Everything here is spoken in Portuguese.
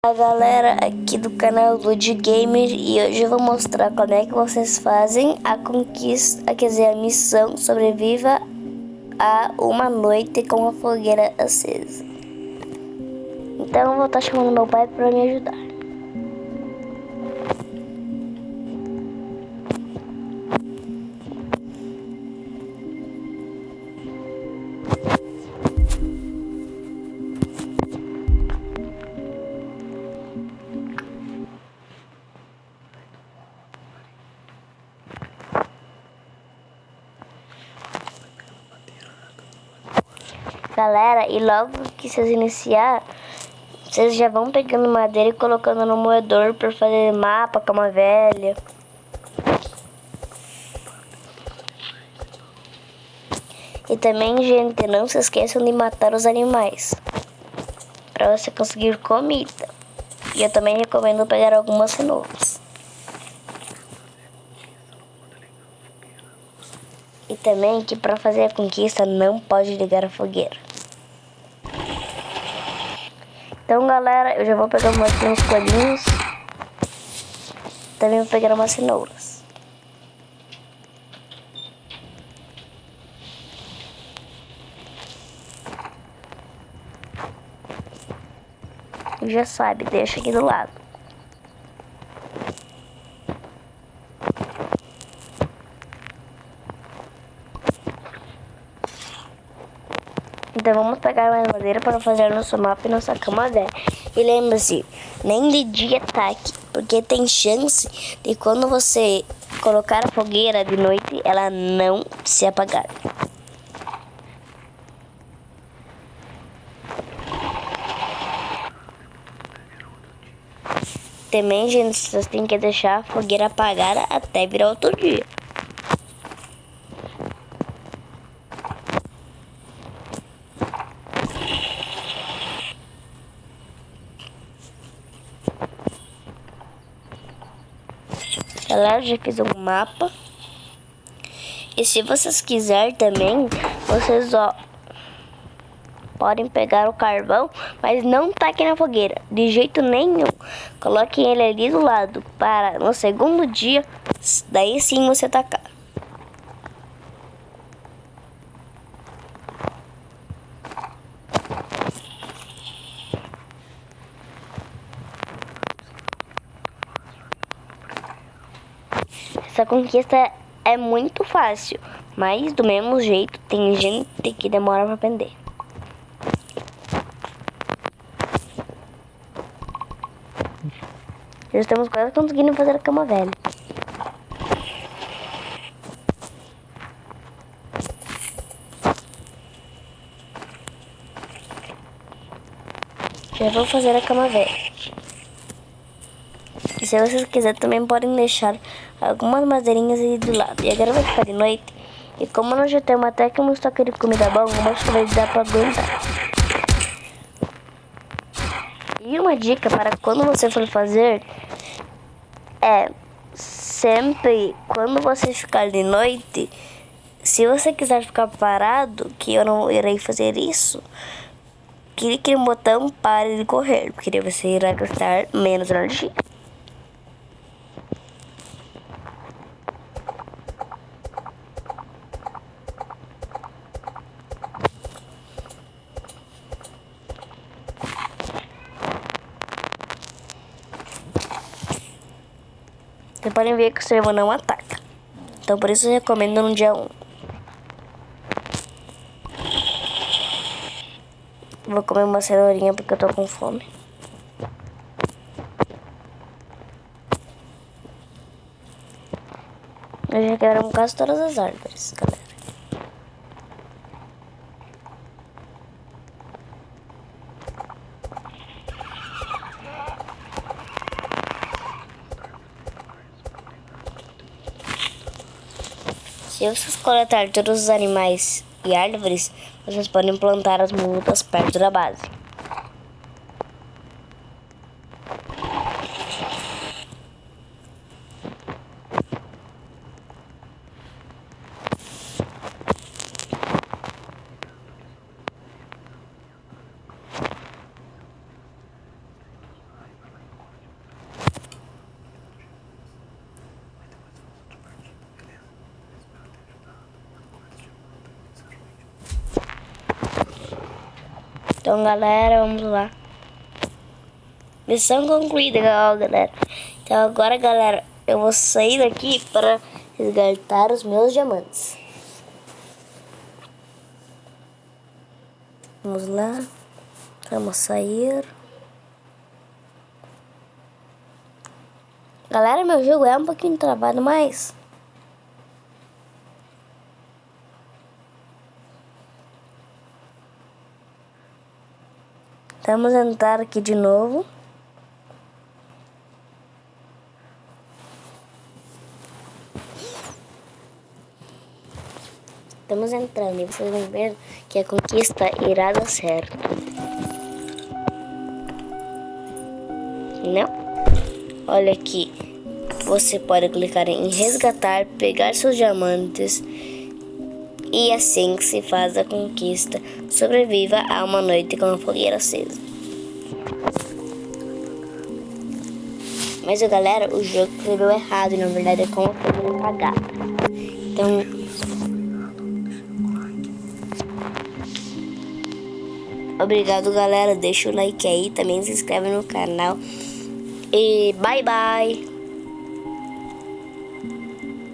Olá galera, aqui do canal Lud Gamer, e hoje eu vou mostrar como é que vocês fazem a conquista, quer dizer, a missão Sobreviva a uma noite com a fogueira acesa. Então eu vou estar chamando meu pai para me ajudar. Galera, e logo que vocês iniciar, vocês já vão pegando madeira e colocando no moedor para fazer mapa, cama velha. E também, gente, não se esqueçam de matar os animais para você conseguir comida. E eu também recomendo pegar algumas cenouras. E também que para fazer a conquista não pode ligar a fogueira. Então galera, eu já vou pegar uns coelhinhos. Também vou pegar umas cenouras. E já sabe, deixa aqui do lado. Então vamos pegar mais madeira para fazer nosso mapa e nossa cama velha. E lembre-se, nem de dia ataque, porque tem chance de quando você colocar a fogueira de noite, ela não se apagar. Também, gente, vocês têm que deixar a fogueira apagada até virar outro dia. Galera, já fiz um mapa. E se vocês quiserem também, vocês podem pegar o carvão, mas não taquem na fogueira, de jeito nenhum. Coloquem ele ali do lado, para no segundo dia, daí sim você tacar. Essa conquista é muito fácil, mas do mesmo jeito tem gente que demora para aprender. Já estamos quase conseguindo fazer a cama velha. Já vou fazer a cama velha. E se vocês quiserem também podem deixar algumas madeirinhas ali do lado. E agora vai ficar de noite. E como nós já temos até que um estoque de comida bom, eu acho que vai dar para aguentar. E uma dica para quando você for fazer é sempre quando você ficar de noite, se você quiser ficar parado, que eu não irei fazer isso, clique no botão pare de correr, porque você irá gastar menos energia. Vocês podem ver que o servo não ataca. Então por isso eu recomendo no dia 1. Vou comer uma cenourinha porque eu tô com fome. Eu já quebramos quase todas as árvores, galera. Se vocês coletar todos os animais e árvores, vocês podem plantar as mudas perto da base. Então, galera, vamos lá. Missão concluída, galera. Então agora, galera, eu vou sair daqui para resgatar os meus diamantes. Vamos lá. Vamos sair. Galera, meu jogo é um pouquinho travado, mas... Vamos entrar aqui de novo. Estamos entrando e vocês vão ver que a conquista irá dar certo. Não? Olha aqui. Você pode clicar em resgatar, pegar seus diamantes. E assim que se faz a conquista. Sobreviva a uma noite com a fogueira acesa. Mas galera, o jogo escreveu errado. E na verdade é com a fogueira apagada. Então... Obrigado, galera. Deixa o like aí. Também se inscreve no canal. E bye, bye.